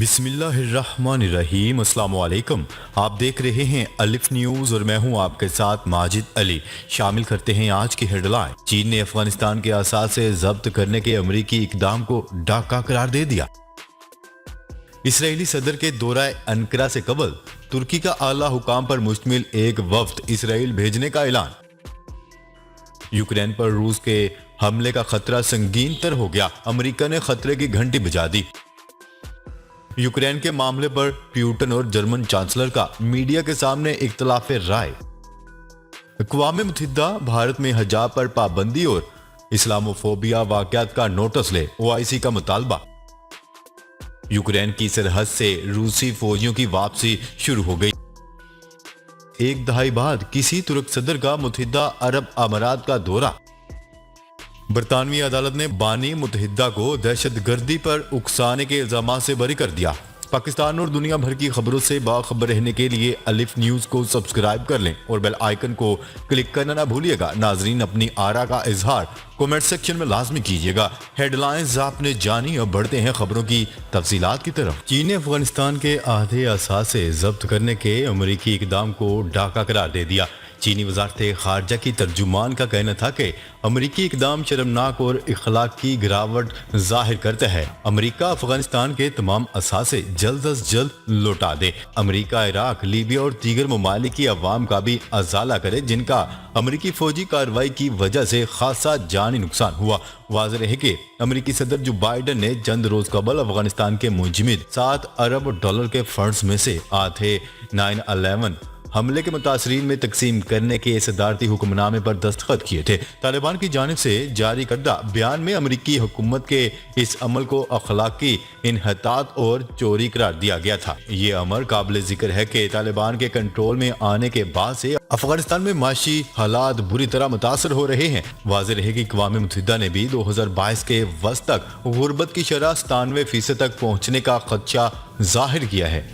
بسم اللہ الرحمن الرحیم۔ السلام علیکم، آپ دیکھ رہے ہیں الف نیوز اور میں ہوں آپ کے ساتھ ماجد علی۔ شامل کرتے ہیں آج کی ہیڈ لائن۔ چین نے افغانستان کے اثاثے ضبط کرنے کے امریکی اقدام کو ڈاکہ قرار دے دیا۔ اسرائیلی صدر کے دورہ انقرہ سے قبل ترکی کا اعلیٰ حکام پر مشتمل ایک وفد اسرائیل بھیجنے کا اعلان۔ یوکرین پر روس کے حملے کا خطرہ سنگین تر ہو گیا، امریکہ نے خطرے کی گھنٹی بجا دی۔ یوکرین کے معاملے پر پیوٹن اور جرمن چانسلر کا میڈیا کے سامنے اختلاف رائے۔ اقوام متحدہ بھارت میں حجاب پر پابندی اور اسلاموفوبیا واقعات کا نوٹس لے، OIC کا مطالبہ۔ یوکرین کی سرحد سے روسی فوجیوں کی واپسی شروع ہو گئی۔ ایک دہائی بعد کسی ترک صدر کا متحدہ عرب امارات کا دورہ۔ برطانوی عدالت نے بانی متحدہ کو دہشت گردی پر اکسانے کے الزامات سے بری کر دیا۔ پاکستان اور دنیا بھر کی خبروں سے باخبر رہنے کے لیے الف نیوز کو سبسکرائب کر لیں اور بیل آئیکن کو کلک کرنا نہ بھولیے گا۔ ناظرین، اپنی آراء کا اظہار کومنٹ سیکشن میں لازمی کیجیے گا۔ ہیڈ لائنز آپ نے جانی، اور بڑھتے ہیں خبروں کی تفصیلات کی طرف۔ چین نے افغانستان کے آدھے اثاثے ضبط کرنے کے امریکی اقدام کو ڈاکہ قرار دے دیا۔ چینی وزارت خارجہ کی ترجمان کا کہنا تھا کہ امریکی اقدام شرمناک اور اخلاقی گراوٹ ظاہر کرتا ہے۔ امریکہ افغانستان کے تمام اثاثے جلد از جلد لوٹا دے۔ امریکہ عراق، لیبیا اور دیگر ممالک کی عوام کا بھی ازالہ کرے جن کا امریکی فوجی کارروائی کی وجہ سے خاصا جانی نقصان ہوا۔ واضح ہے کہ امریکی صدر جو بائیڈن نے چند روز قبل افغانستان کے منجمد $7 ارب کے فنڈز میں سے آدھے 9/11 حملے کے متاثرین میں تقسیم کرنے کے صدارتی حکم نامے پر دستخط کیے تھے۔ طالبان کی جانب سے جاری کردہ بیان میں امریکی حکومت کے اس عمل کو اخلاقی انحطاط اور چوری قرار دیا گیا تھا۔ یہ امر قابل ذکر ہے کہ طالبان کے کنٹرول میں آنے کے بعد سے افغانستان میں معاشی حالات بری طرح متاثر ہو رہے ہیں۔ واضح رہے کہ اقوام متحدہ نے بھی 2022 کے وسط تک غربت کی شرح 97% تک پہنچنے کا خدشہ ظاہر کیا ہے۔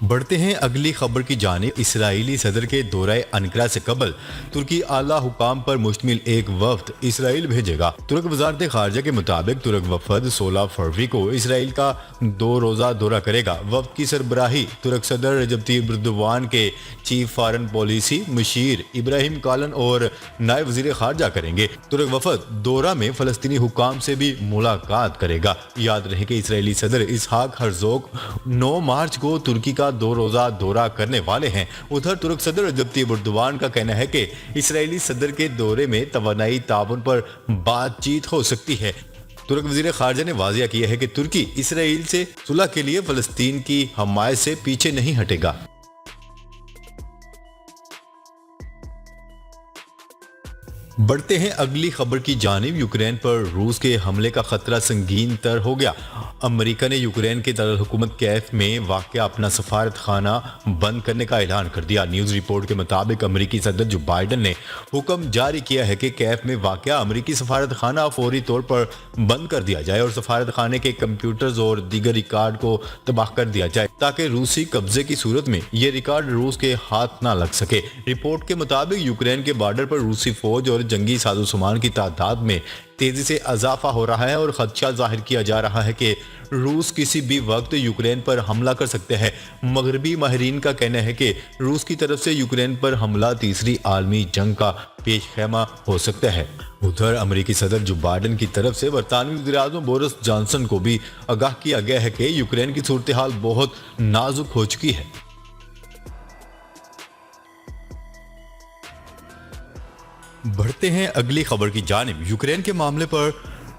بڑھتے ہیں اگلی خبر کی جانب۔ اسرائیلی صدر کے دورہ انقرہ سے قبل ترکی اعلیٰ حکام پر مشتمل ایک وفد اسرائیل بھیجے گا۔ ترک وزارت خارجہ کے مطابق ترک وفد 16 فروری کو اسرائیل کا 2 روزہ دورہ کرے گا۔ وفد کی سربراہی ترک صدر رجب طیب ایردوان کے چیف فارن پالیسی مشیر ابراہیم کالن اور نائب وزیر خارجہ کریں گے۔ ترک وفد دورہ میں فلسطینی حکام سے بھی ملاقات کرے گا۔ یاد رہے کہ اسرائیلی صدر اسحاق ہرزوگ 9 مارچ کو ترکی کا 2 روزہ دورہ کرنے والے ہیں۔ ادھر ترک صدر رجب طیب ایردوان کا کہنا ہے کہ اسرائیلی صدر کے دورے میں توانائی تعاون پر بات چیت ہو سکتی ہے۔ ترک وزیر خارجہ نے واضح کیا ہے کہ ترکی اسرائیل سے صلح کے لیے فلسطین کی حمایت سے پیچھے نہیں ہٹے گا۔ بڑھتے ہیں اگلی خبر کی جانب۔ یوکرین پر روس کے حملے کا خطرہ سنگین تر ہو گیا۔ امریکہ نے یوکرین کے دارالحکومت کیف میں واقع اپنا سفارت خانہ بند کرنے کا اعلان کر دیا۔ نیوز رپورٹ کے مطابق امریکی صدر جو بائیڈن نے حکم جاری کیا ہے کہ کیف میں واقع امریکی سفارت خانہ فوری طور پر بند کر دیا جائے اور سفارت خانے کے کمپیوٹرز اور دیگر ریکارڈ کو تباہ کر دیا جائے تاکہ روسی قبضے کی صورت میں یہ ریکارڈ روس کے ہاتھ نہ لگ سکے۔ رپورٹ کے مطابق یوکرین کے بارڈر پر روسی فوج اور جنگی ساز و سامان کی تعداد میں تیزی سے اضافہ ہو رہا ہے اور خدشہ ظاہر کیا جا رہا ہے کہ روس کسی بھی وقت یوکرین پر حملہ کر سکتے ہیں۔ مغربی ماہرین کا کہنا ہے کہ روس کی طرف سے یوکرین پر حملہ تیسری عالمی جنگ کا پیش خیمہ ہو سکتا ہے۔ ادھر امریکی صدر جو بائیڈن کی طرف سے برطانوی وزیراعظم بورس جانسن کو بھی آگاہ کیا گیا ہے کہ یوکرین کی صورتحال بہت نازک ہو چکی ہے۔ بڑھتے ہیں اگلی خبر کی جانب۔ یوکرین کے معاملے پر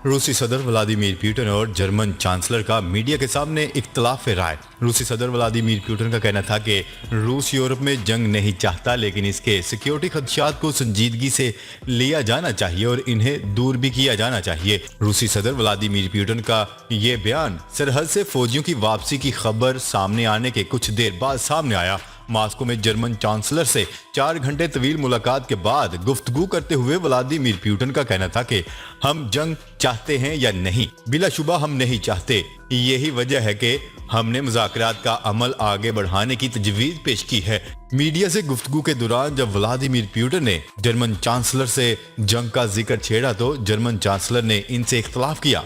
روسی صدر ولادیمیر پوٹن اور جرمن چانسلر کا میڈیا کے سامنے اختلاف رائے۔ روسی صدر ولادیمیر پوٹن کا کہنا تھا کہ روس یورپ میں جنگ نہیں چاہتا، لیکن اس کے سیکیورٹی خدشات کو سنجیدگی سے لیا جانا چاہیے اور انہیں دور بھی کیا جانا چاہیے۔ روسی صدر ولادیمیر پوٹن کا یہ بیان سرحد سے فوجیوں کی واپسی کی خبر سامنے آنے کے کچھ دیر بعد سامنے آیا۔ मॉस्को में जर्मन चांसलर से 4 घंटे तवील मुलाकात के बाद गुफ्तगू करते हुए व्लादिमीर पुतिन का कहना था कि हम जंग चाहते हैं या नहीं, बिलाशुबा हम नहीं चाहते। यही वजह है कि हमने मुज़ाकरात का अमल आगे बढ़ाने की तजवीज़ पेश की है। मीडिया से गुफ्तगू के दौरान जब व्लादिमीर पुतिन ने जर्मन चांसलर से जंग का जिक्र छेड़ा तो जर्मन चांसलर ने इनसे इख्तलाफ किया।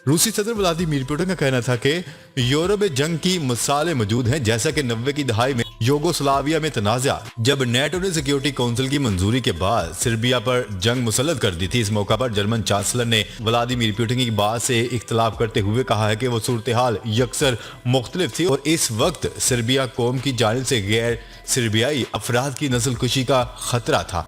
रूसी सदर व्लादिमीर पुतिन का कहना था कि यूरोप में जंग की मिसालें मौजूद हैं, जैसा कि 90 की दहाई में यूगोस्लाविया में तनाज़ा जब नेटो ने सिक्योरिटी काउंसिल की मंजूरी के बाद सर्बिया पर जंग मुसल्लत कर दी थी। इस मौका पर जर्मन चांसलर ने व्लादिमीर पुतिन की बात से इख्तलाफ करते हुए कहा है कि वो सूरत हाल यकसर मुख्तलिफ थी और इस वक्त सर्बिया कौम की जानिब से गैर सर्बियाई अफराद की नस्लकुशी का खतरा था।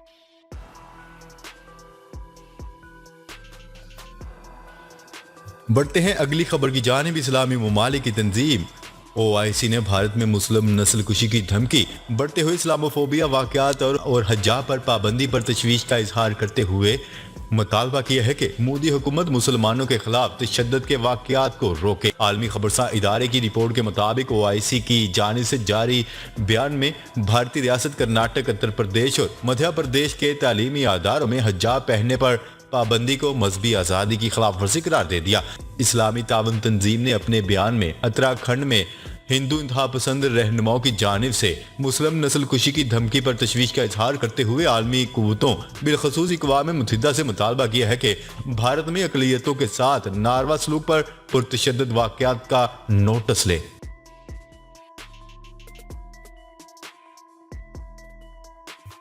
बढ़ते हैं अगली खबर की जानिब। इस्लामी ममालिक की तंजीम OIC ने भारत में मुस्लिम नस्लकुशी की धमकी, बढ़ते हुए इस्लामोफोबिया वाक़यात और हज्जाब पर पाबंदी पर तशवीश का इजहार करते हुए मुतालबा किया है कि मोदी हुकूमत मुसलमानों के खिलाफ तशद्दुद के वाक़यात को रोके। आलमी खबरसां इदारे की रिपोर्ट के मुताबिक OIC की जानिब से जारी बयान में भारतीय रियासत कर्नाटक, उत्तर प्रदेश और मध्य प्रदेश के तालीमी अदारों में हज्जाब पहनने पर पाबंदी को मजहबी आज़ादी की खिलाफ वर्जी करार दे दिया। इस्लामी तावन तंजीम ने अपने बयान में उत्तराखंड में हिंदू इंतहा पसंद रहनुमाओं की जानिब से मुस्लिम नस्लकुशी की धमकी पर तशवीश का इजहार करते हुए आलमी कुव्वतों बिलखसूस अक़वाम मुत्तहिदा से मुतालबा किया है कि भारत में अक़लियतों के साथ नारवा सलूक पर पुरतशद्दुद वाक़यात का नोटिस ले।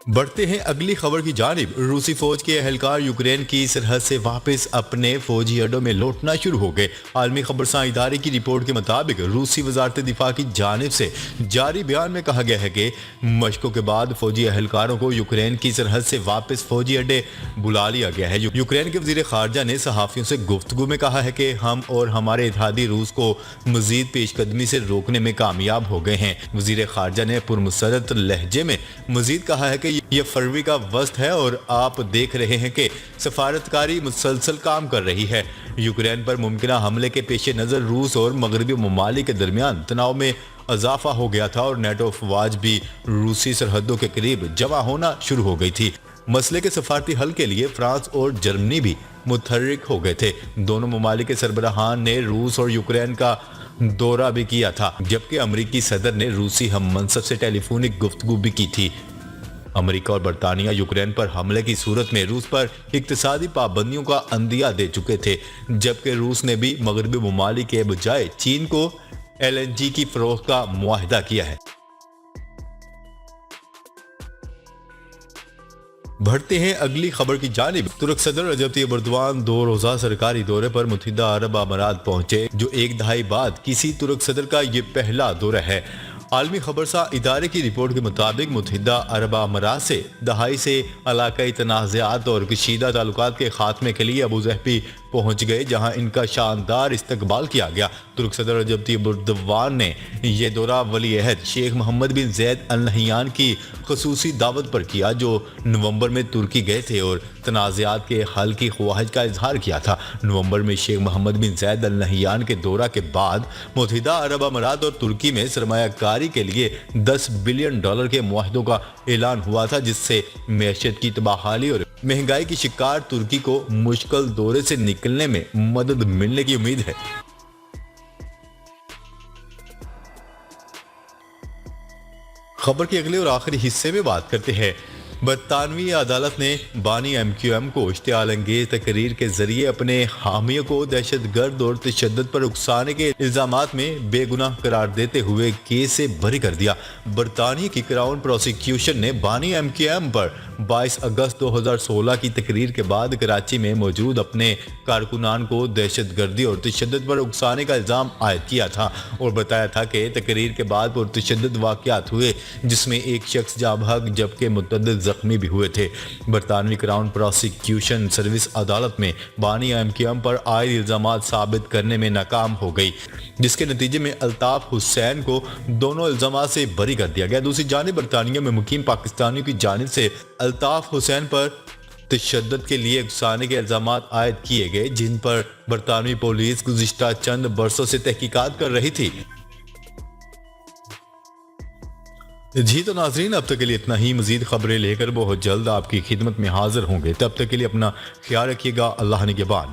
बढ़ते हैं अगली खबर की जानिब। रूसी फौज के एहलकार यूक्रेन की सरहद से वापस अपने फौजी अड्डों में लौटना शुरू हो गए। आलमी खबरसां इदारे की रिपोर्ट के मुताबिक रूसी वजारत दिफा की जानिब से जारी बयान में कहा गया है कि मशकों के बाद फौजी एहलकारों को यूक्रेन की सरहद से वापस फौजी अड्डे बुला लिया गया है। यूक्रेन के वजीर खारजा ने सहाफ़ियों से गुफ्तगू में कहा है कि हम और हमारे इत्तेहादी रूस को मजीद पेशकदमी से रोकने में कामयाब हो गए हैं। वजीर खारजा ने पुरमसरत लहजे में मजीद कहा है कि ये फरवरी का वस्त है और आप देख रहे हैं कि सफारतकारी मुसलसल काम कर रही है। यूक्रेन पर मुमकिन हमले के पेश नज़र रूस और मगरबी ममालिक के दरमियान तनाव में इजाफा हो गया था और नेटो अफवाज भी रूसी सरहदों के करीब जमा होना शुरू हो गई थी। मसले के सफारती हल के लिए फ्रांस और जर्मनी भी मुतहर्रिक हो गए थे। दोनों ममालिक के सरबराहान ने रूस और यूक्रेन का दौरा भी किया था, जबकि अमरीकी सदर ने रूसी हम मनसब से टेलीफोनिक गुफ्तगू भी की थी। अमेरिका और बरतानिया यूक्रेन पर हमले की सूरत में रूस पर इक्तिसादी पाबंदियों का अंदिया दे चुके थे, जबकि रूस ने भी मगरबी ममालिक के बजाय चीन को LNG की फरोख्त का मुआहदा किया है। बढ़ते हैं अगली खबर की जानिब। तुर्क सदर रजब तैयब एर्दोगान 2 रोज़ा सरकारी दौरे पर मुत्तहिदा अरब अमारात पहुंचे, जो एक दहाई बाद किसी तुर्क सदर का ये पहला दौरा है। आलमी खबरसां इदारे की रिपोर्ट के मुताबिक मुत्तहिदा अरब अमारात से दहाई से इलाकाई तनाज़ात और कशीदा ताल्लुकात के खात्मे के लिए अबू ज़हबी पहुंच गए, जहां इनका शानदार इस्तकबाल किया गया। तुर्क सदर रजब तैयब एर्दोगान ने यह दौरा वली अहद शेख मोहम्मद बिन ज़ैद अल नहयान की खसूसी दावत पर किया, जो नवंबर में तुर्की गए थे और तनाज़ात के हल की ख्वाहिश का इजहार किया था। नवंबर में शेख मोहम्मद बिन ज़ैद अल नहयान के दौरा के बाद मुत्तहिदा अरब अमारात और तुर्की में सरमायाकारी के लिए $10 बिलियन के मुआहदों का ऐलान हुआ था, जिससे मैशत की तबाहाली और महंगाई की शिकार तुर्की को मुश्किल दौरे से निकलने में मदद मिलने की उम्मीद है। खबर के अगले और आखिरी हिस्से में बात करते हैं। बरतानवी अदालत ने बानी MQM को इश्तियाल अंगेज तकरीर के जरिए अपने हामियों को दहशतगर्द और तशद्दुद पर उकसाने के इल्जामात में बेगुनाह करार देते हुए केस से बरी कर दिया। बरतानिया की क्राउन प्रोसिक्यूशन ने बानी MQM पर 22 अगस्त 2016 की तकरीर के बाद कराची में मौजूद अपने कारकुनान को दहशतगर्दी और तशद्दुद पर उकसाने का इल्जाम आयद किया था और बताया था कि तकरीर के बाद पुरतशद्दुद वाक़यात हुए, जिसमें एक शख्स जाँ बहक जबकि मुतअद्दिद जख्मी भी हुए थे। बरतानवी क्राउन प्रोसिक्यूशन सर्विस अदालत में बानी MQM पर आए इल्जामात साबित करने में नाकाम हो गई, जिसके नतीजे में अल्ताफ हुसैन को दोनों इल्जामात से बरी कर दिया गया। दूसरी जानिब बरतानिया में मुकीम पाकिस्तानियों की जानिब से अल्ताफ हुसैन पर तशद्दुद के लिए उकसाने के इल्जामात आयद किए गए, जिन पर बरतानवी पुलिस गुज़िश्ता चंद बरसों से तहकीकात कर रही थी। جی تو ناظرین اب تک کے لیے اتنا ہی، مزید خبریں لے کر بہت جلد آپ کی خدمت میں حاضر ہوں گے، تب تک کے لیے اپنا خیال رکھیے گا، اللہ نگہبان۔